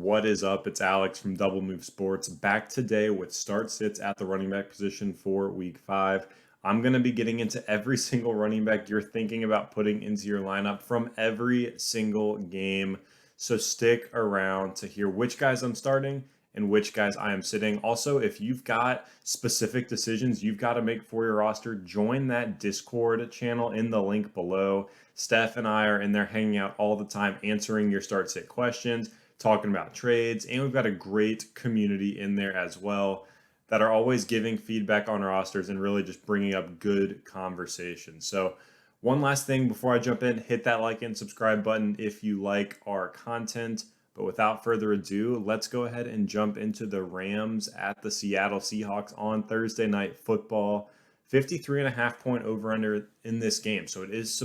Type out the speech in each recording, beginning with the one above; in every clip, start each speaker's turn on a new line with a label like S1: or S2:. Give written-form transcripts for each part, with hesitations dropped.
S1: What is up? It's Alex from Double Move Sports back today with start sits at the running back position for week 5. I'm going to be getting into every single running back you're thinking about putting into your lineup from every single game. So stick around to hear which guys I'm starting and which guys I am sitting. Also, if you've got specific decisions you've got to make for your roster, join that Discord channel in the link below. Stef and I are in there hanging out all the time, answering your start sit questions, talking about trades, and we've got a great community in there as well that are always giving feedback on rosters and really just bringing up good conversation. So one last thing before I jump in, hit that like and subscribe button if you like our content. But without further ado, let's go ahead and jump into the Rams at the Seattle Seahawks on Thursday Night Football. 53.5 point over under in this game. So it's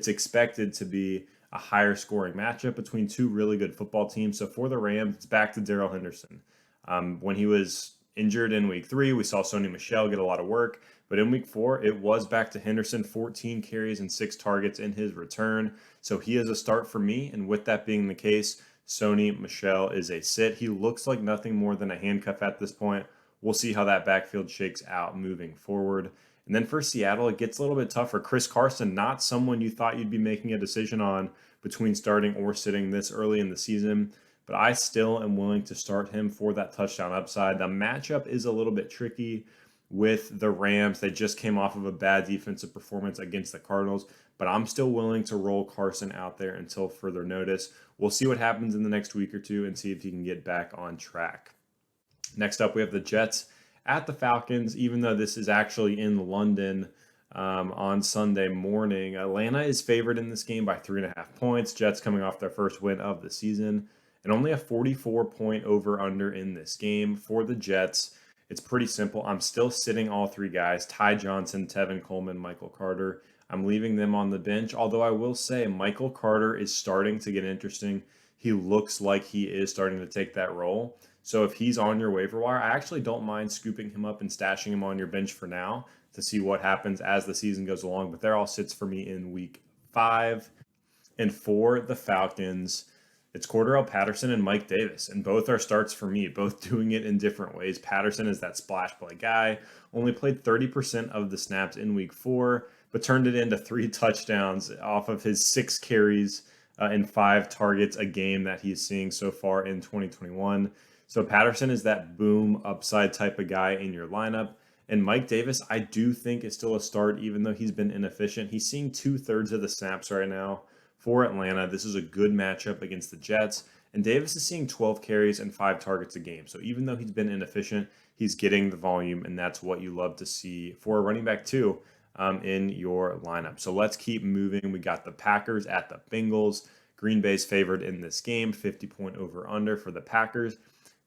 S1: expected to be a higher scoring matchup between two really good football teams. So for the Rams, it's back to Darrell Henderson. When he was injured in week 3, we saw Sony Michel get a lot of work. But in week 4, it was back to Henderson, 14 carries and 6 targets in his return. So he is a start for me. And with that being the case, Sony Michel is a sit. He looks like nothing more than a handcuff at this point. We'll see how that backfield shakes out moving forward. And then for Seattle, it gets a little bit tougher. Chris Carson, not someone you thought you'd be making a decision on between starting or sitting this early in the season, but I still am willing to start him for that touchdown upside. The matchup is a little bit tricky with the Rams. They just came off of a bad defensive performance against the Cardinals, but I'm still willing to roll Carson out there until further notice. We'll see what happens in the next week or two and see if he can get back on track. Next up, we have the Jets at the Falcons. Even though this is actually in London on Sunday morning, Atlanta is favored in this game by 3.5 points. Jets coming off their first win of the season, and only a 44-point over-under in this game. For the Jets, it's pretty simple. I'm still sitting all 3 guys, Ty Johnson, Tevin Coleman, Michael Carter. I'm leaving them on the bench, although I will say Michael Carter is starting to get interesting. He looks like he is starting to take that role. So if he's on your waiver wire, I actually don't mind scooping him up and stashing him on your bench for now to see what happens as the season goes along. But they're all sits for me in week 5. And for the Falcons, it's Cordarrelle Patterson and Mike Davis. And both are starts for me, both doing it in different ways. Patterson is that splash play guy, only played 30% of the snaps in week 4, but turned it into 3 touchdowns off of his 6 carries and 5 targets a game that he's seeing so far in 2021. So Patterson is that boom upside type of guy in your lineup. And Mike Davis, I do think is still a start, even though he's been inefficient. He's seeing 2/3 of the snaps right now for Atlanta. This is a good matchup against the Jets. And Davis is seeing 12 carries and 5 targets a game. So even though he's been inefficient, he's getting the volume, and that's what you love to see for a running back too in your lineup. So let's keep moving. We got the Packers at the Bengals. Green Bay's favored in this game, 50-point over under for the Packers.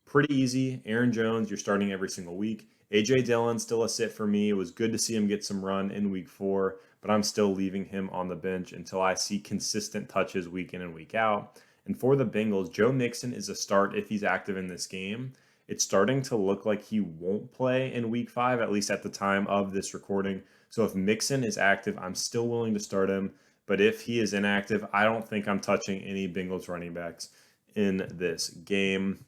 S1: Pretty easy. Aaron Jones, you're starting every single week. A.J. Dillon, still a sit for me. It was good to see him get some run in week 4, but I'm still leaving him on the bench until I see consistent touches week in and week out. And for the Bengals, Joe Mixon is a start if he's active in this game. It's starting to look like he won't play in week 5, at least at the time of this recording. So if Mixon is active, I'm still willing to start him. But if he is inactive, I don't think I'm touching any Bengals running backs in this game.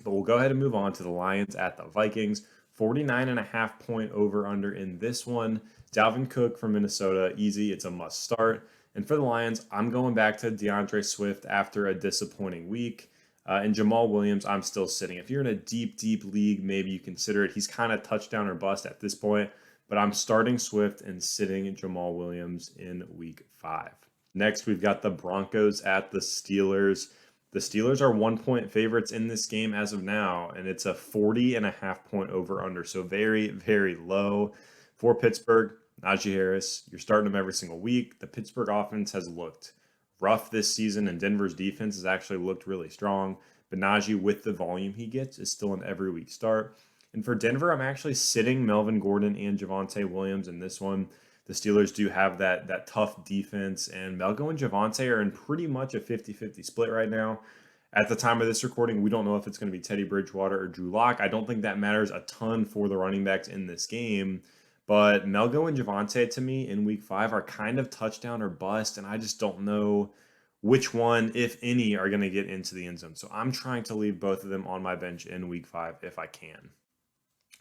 S1: But we'll go ahead and move on to the Lions at the Vikings. 49.5 point over under in this one. Dalvin Cook from Minnesota, easy. It's a must start. And for the Lions, I'm going back to DeAndre Swift after a disappointing week. And Jamal Williams, I'm still sitting. If you're in a deep league, maybe you consider it. He's kind of touchdown or bust at this point. But I'm starting Swift and sitting Jamal Williams in week 5. Next, we've got the Broncos at the Steelers. The Steelers are 1-point favorites in this game as of now, and it's a 40.5 point over under. So very, very low. For Pittsburgh, Najee Harris, you're starting him every single week. The Pittsburgh offense has looked rough this season, and Denver's defense has actually looked really strong. But Najee, with the volume he gets, is still an every week start. And for Denver, I'm actually sitting Melvin Gordon and Javonte Williams in this one. The Steelers do have that tough defense, and Melgo and Javonte are in pretty much a 50-50 split right now. At the time of this recording, we don't know if it's going to be Teddy Bridgewater or Drew Lock. I don't think that matters a ton for the running backs in this game, but Melgo and Javonte to me in week 5 are kind of touchdown or bust, and I just don't know which one, if any, are going to get into the end zone. So I'm trying to leave both of them on my bench in week 5 if I can.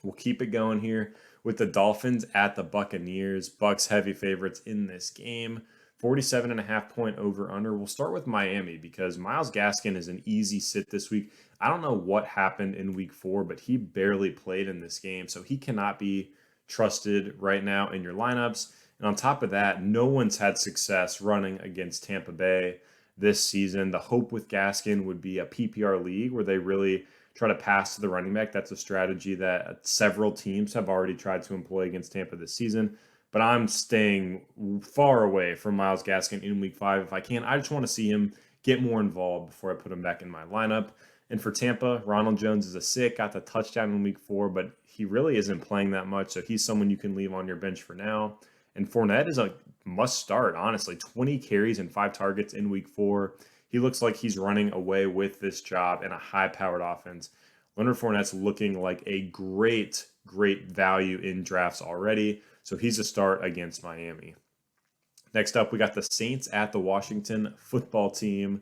S1: We'll keep it going here with the Dolphins at the Buccaneers. Bucks heavy favorites in this game. 47.5 point over under. We'll start with Miami because Myles Gaskin is an easy sit this week. I don't know what happened in week 4, but he barely played in this game. So he cannot be trusted right now in your lineups. And on top of that, no one's had success running against Tampa Bay this season. The hope with Gaskin would be a PPR league where they really try to pass to the running back. That's a strategy that several teams have already tried to employ against Tampa this season. But I'm staying far away from Myles Gaskin in week 5 if I can. I just want to see him get more involved before I put him back in my lineup. And for Tampa, Ronald Jones is a sit, got the touchdown in week 4, but he really isn't playing that much. So he's someone you can leave on your bench for now. And Fournette is a must start, honestly. 20 carries and 5 targets in week 4. He looks like he's running away with this job in a high-powered offense. Leonard Fournette's looking like a great value in drafts already. So he's a start against Miami. Next up, we got the Saints at the Washington football team.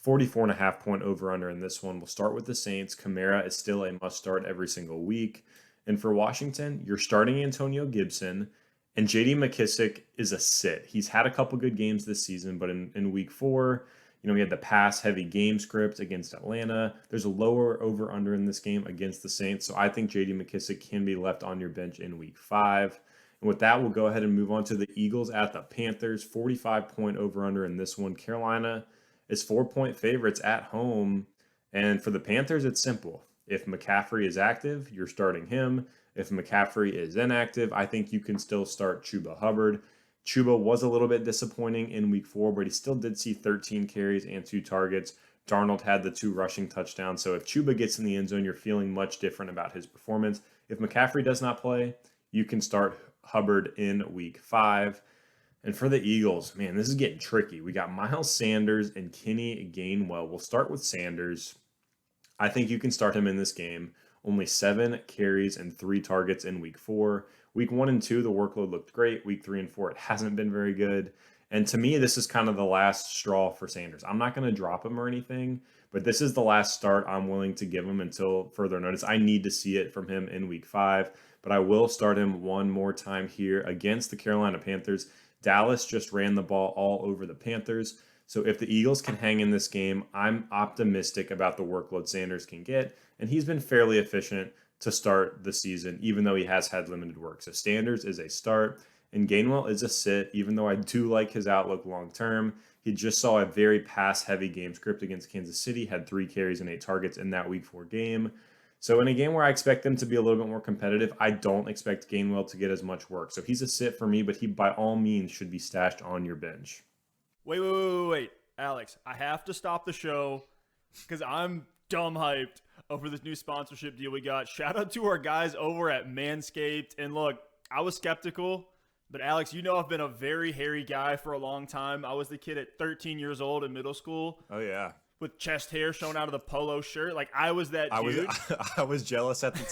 S1: 44.5 point over under in this one. We'll start with the Saints. Kamara is still a must start every single week. And for Washington, you're starting Antonio Gibson. And J.D. McKissic is a sit. He's had a couple good games this season, but in week 4, he had the pass-heavy game script against Atlanta. There's a lower over-under in this game against the Saints, so I think J.D. McKissic can be left on your bench in week 5. And with that, we'll go ahead and move on to the Eagles at the Panthers. 45-point over-under in this one. Carolina is 4-point favorites at home. And for the Panthers, it's simple. If McCaffrey is active, you're starting him. If McCaffrey is inactive, I think you can still start Chuba Hubbard. Chuba was a little bit disappointing in week 4, but he still did see 13 carries and 2 targets. Darnold had the 2 rushing touchdowns. So if Chuba gets in the end zone, you're feeling much different about his performance. If McCaffrey does not play, you can start Hubbard in week 5. And for the Eagles, man, this is getting tricky. We got Miles Sanders and Kenny Gainwell. We'll start with Sanders. I think you can start him in this game. Only 7 carries and 3 targets in week 4. Week 1 and 2, the workload looked great. Week 3 and 4, it hasn't been very good. And to me, this is kind of the last straw for Sanders. I'm not going to drop him or anything, but this is the last start I'm willing to give him until further notice. I need to see it from him in week 5, but I will start him one more time here against the Carolina Panthers. Dallas just ran the ball all over the Panthers. So if the Eagles can hang in this game, I'm optimistic about the workload Sanders can get. And he's been fairly efficient to start the season, even though he has had limited work. So Sanders is a start, and Gainwell is a sit, even though I do like his outlook long term. He just saw a very pass-heavy game script against Kansas City, had 3 carries and 8 targets in that week 4 game. So in a game where I expect them to be a little bit more competitive, I don't expect Gainwell to get as much work. So he's a sit for me, but he by all means should be stashed on your bench.
S2: Wait. Alex, I have to stop the show because I'm dumb hyped over this new sponsorship deal we got. Shout out to our guys over at Manscaped. And look, I was skeptical, but Alex, I've been a very hairy guy for a long time. I was the kid at 13 years old in middle school.
S1: Oh, yeah.
S2: With chest hair showing out of the polo shirt. Like, I was that dude.
S1: I was jealous at the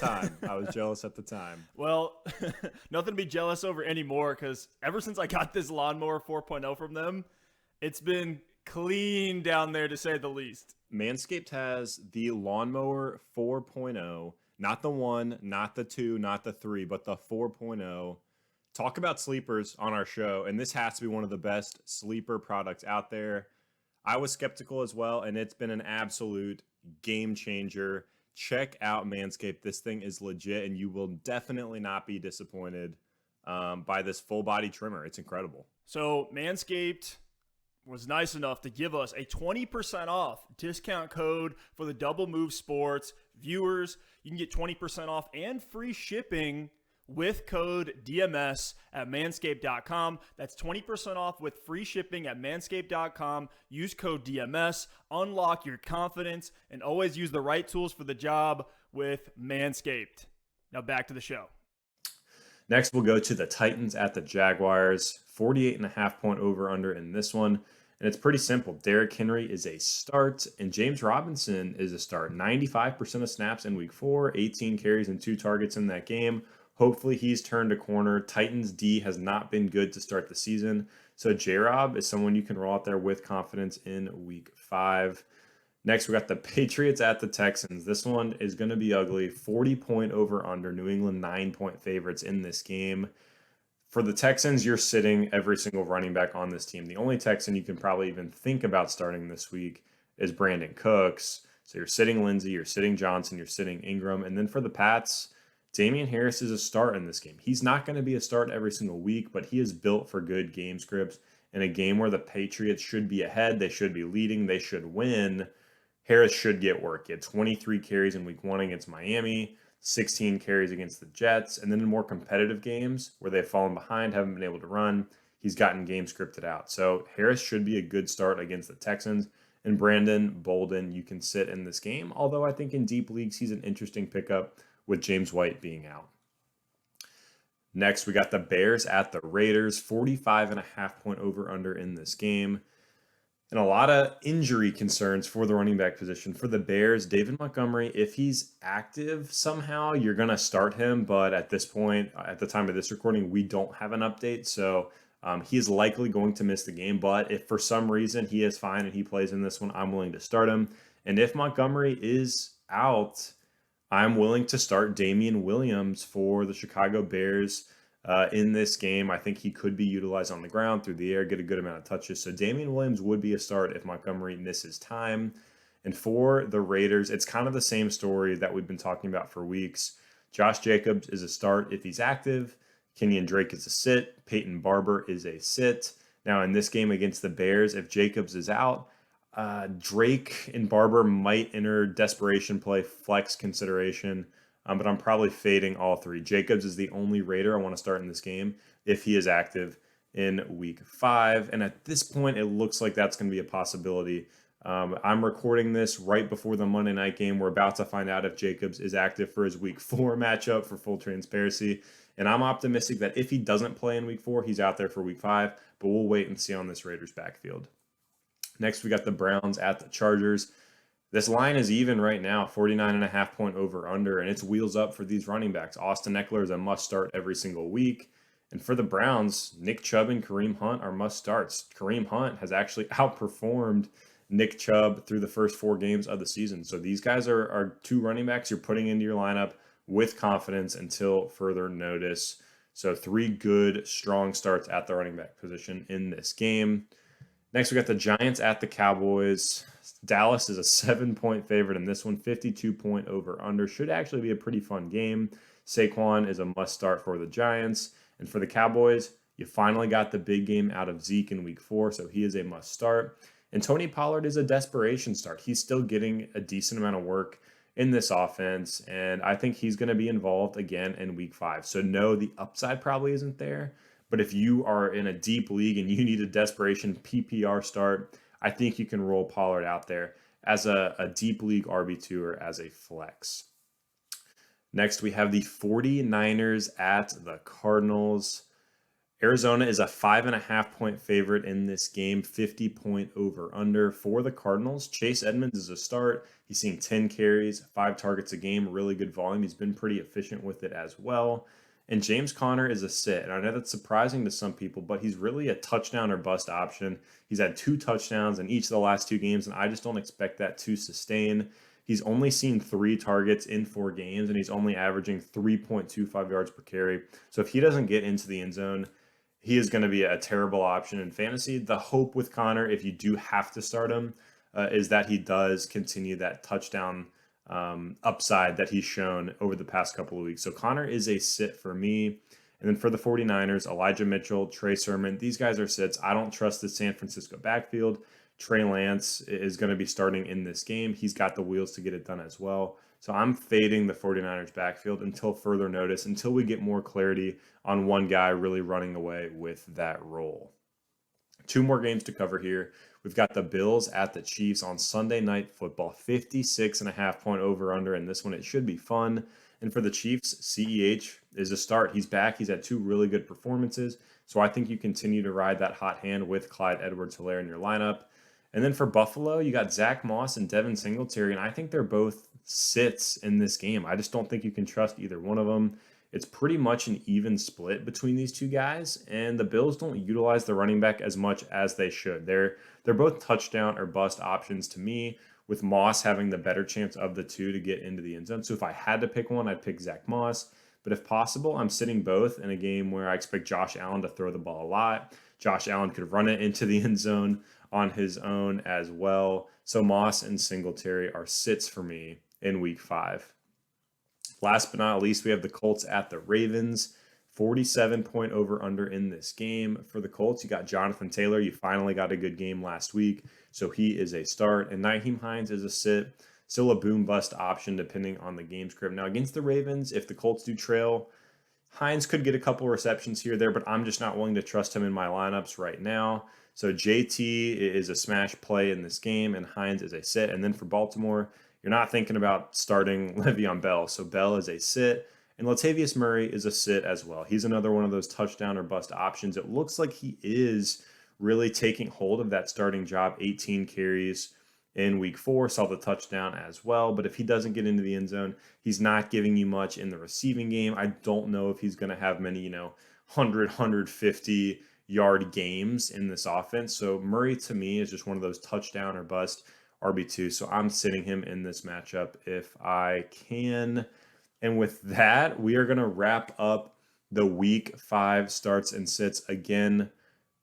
S1: time.
S2: Well, nothing to be jealous over anymore because ever since I got this lawnmower 4.0 from them, it's been clean down there to say the least.
S1: Manscaped has the lawnmower 4.0, not the 1, not the 2, not the 3, but the 4.0. Talk about sleepers on our show, and this has to be one of the best sleeper products out there. I was skeptical as well, and it's been an absolute game changer. Check out Manscaped. This thing is legit, and you will definitely not be disappointed by this full body trimmer. It's incredible.
S2: So Manscaped was nice enough to give us a 20% off discount code for the Double Move Sports viewers. You can get 20% off and free shipping with code DMS at manscaped.com. That's 20% off with free shipping at manscaped.com. Use code DMS, unlock your confidence, and always use the right tools for the job with Manscaped. Now back to the show.
S1: Next, we'll go to the Titans at the Jaguars. 48.5 over under in this one. And it's pretty simple. Derrick Henry is a start, and James Robinson is a start. 95% of snaps in week 4, 18 carries and 2 targets in that game. Hopefully he's turned a corner. Titans D has not been good to start the season. So J-Rob is someone you can roll out there with confidence in week 5. Next, we got the Patriots at the Texans. This one is going to be ugly. 40-point over under. New England 9-point favorites in this game. For the Texans, you're sitting every single running back on this team. The only Texan you can probably even think about starting this week is Brandon Cooks. So you're sitting Lindsey, you're sitting Johnson, you're sitting Ingram. And then for the Pats, Damian Harris is a start in this game. He's not going to be a start every single week, but he is built for good game scripts. In a game where the Patriots should be ahead, they should be leading, they should win, Harris should get work. He had 23 carries in week 1 against Miami, 16 carries against the Jets, and then in more competitive games where they've fallen behind, haven't been able to run, he's gotten game scripted out. So Harris should be a good start against the Texans. And Brandon Bolden, you can sit in this game, although I think in deep leagues he's an interesting pickup with James White being out. Next, we got the Bears at the Raiders, 45.5-point over-under in this game. And a lot of injury concerns for the running back position. For the Bears, David Montgomery, if he's active somehow, you're going to start him. But at this point, at the time of this recording, we don't have an update. So he is likely going to miss the game. But if for some reason he is fine and he plays in this one, I'm willing to start him. And if Montgomery is out, I'm willing to start Damian Williams for the Chicago Bears. In this game, I think he could be utilized on the ground, through the air, get a good amount of touches. So Damian Williams would be a start if Montgomery misses time. And for the Raiders, it's kind of the same story that we've been talking about for weeks. Josh Jacobs is a start if he's active. Kenyon Drake is a sit. Peyton Barber is a sit. Now in this game against the Bears, if Jacobs is out, Drake and Barber might enter desperation play, flex consideration. But I'm probably fading all three. Jacobs is the only Raider I want to start in this game if he is active in week 5. And at this point, it looks like that's going to be a possibility. I'm recording this right before the Monday night game. We're about to find out if Jacobs is active for his week 4 matchup, for full transparency. And I'm optimistic that if he doesn't play in week 4, he's out there for week 5. But we'll wait and see on this Raiders backfield. Next, we got the Browns at the Chargers. This line is even right now, 49.5-point over-under, and it's wheels up for these running backs. Austin Eckler is a must-start every single week. And for the Browns, Nick Chubb and Kareem Hunt are must-starts. Kareem Hunt has actually outperformed Nick Chubb through the first 4 games of the season. So these guys are 2 running backs you're putting into your lineup with confidence until further notice. So 3 good, strong starts at the running back position in this game. Next, we got the Giants at the Cowboys. Dallas is a 7-point favorite in this one, 52-point over-under. Should actually be a pretty fun game. Saquon is a must-start for the Giants. And for the Cowboys, you finally got the big game out of Zeke in week 4, so he is a must-start. And Tony Pollard is a desperation start. He's still getting a decent amount of work in this offense, and I think he's going to be involved again in week 5. So no, the upside probably isn't there. But if you are in a deep league and you need a desperation PPR start, I think you can roll Pollard out there as a deep league RB2 or as a flex. Next, we have the 49ers at the Cardinals. Arizona is a 5.5-point favorite in this game, 50-point over-under. For the Cardinals, Chase Edmonds is a start. He's seeing 10 carries, 5 targets a game, really good volume. He's been pretty efficient with it as well. And James Conner is a sit. And I know that's surprising to some people, but he's really a touchdown or bust option. He's had 2 touchdowns in each of the last 2 games, and I just don't expect that to sustain. He's only seen 3 targets in 4 games, and he's only averaging 3.25 yards per carry. So if he doesn't get into the end zone, he is going to be a terrible option in fantasy. The hope with Conner, if you do have to start him, is that he does continue that touchdown upside that he's shown over the past couple of weeks. So Conner is a sit for me. And then for the 49ers, Elijah Mitchell, Trey Sermon, these guys are sits. I don't trust the San Francisco backfield. Trey Lance is going to be starting in this game. He's got the wheels to get it done as well. So I'm fading the 49ers backfield until further notice, until we get more clarity on one guy really running away with that role. 2 more games to cover here. We've got the Bills at the Chiefs on Sunday Night Football, 56.5-point over-under. In this one, it should be fun. And for the Chiefs, CEH is a start. He's back. He's had 2 really good performances. So I think you continue to ride that hot hand with Clyde Edwards-Helaire in your lineup. And then for Buffalo, you got Zach Moss and Devin Singletary, and I think they're both sits in this game. I just don't think you can trust either one of them. It's pretty much an even split between these two guys, and the Bills don't utilize the running back as much as they should. They're both touchdown or bust options to me, with Moss having the better chance of the two to get into the end zone. So if I had to pick one, I'd pick Zach Moss. But if possible, I'm sitting both in a game where I expect Josh Allen to throw the ball a lot. Josh Allen could run it into the end zone on his own as well. So Moss and Singletary are sits for me in week 5. Last but not least, we have the Colts at the Ravens. 47-point over-under in this game. For the Colts, you got Jonathan Taylor. You finally got a good game last week, so he is a start. And Nyheim Hines is a sit. Still a boom-bust option depending on the game script. Now, against the Ravens, if the Colts do trail, Hines could get a couple receptions here or there, but I'm just not willing to trust him in my lineups right now. So JT is a smash play in this game, and Hines is a sit. And then for Baltimore, you're not thinking about starting Le'Veon Bell. So Bell is a sit, and Latavius Murray is a sit as well. He's another one of those touchdown or bust options. It looks like he is really taking hold of that starting job. 18 carries in week 4, saw the touchdown as well. But if he doesn't get into the end zone, he's not giving you much in the receiving game. I don't know if he's going to have many, 100, 150 yard games in this offense. So Murray to me is just one of those touchdown or bust RB2. So I'm sitting him in this matchup if I can. And with that, we are going to wrap up the week 5 starts and sits. Again,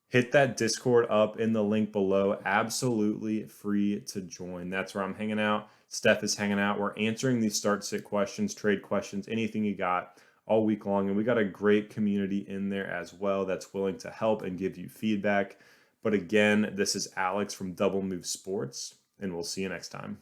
S1: hit that Discord up in the link below. Absolutely free to join. That's where I'm hanging out. Stef is hanging out. We're answering these start-sit questions, trade questions, anything you got all week long. And we got a great community in there as well that's willing to help and give you feedback. But again, this is Alex from Double Move Sports, and we'll see you next time.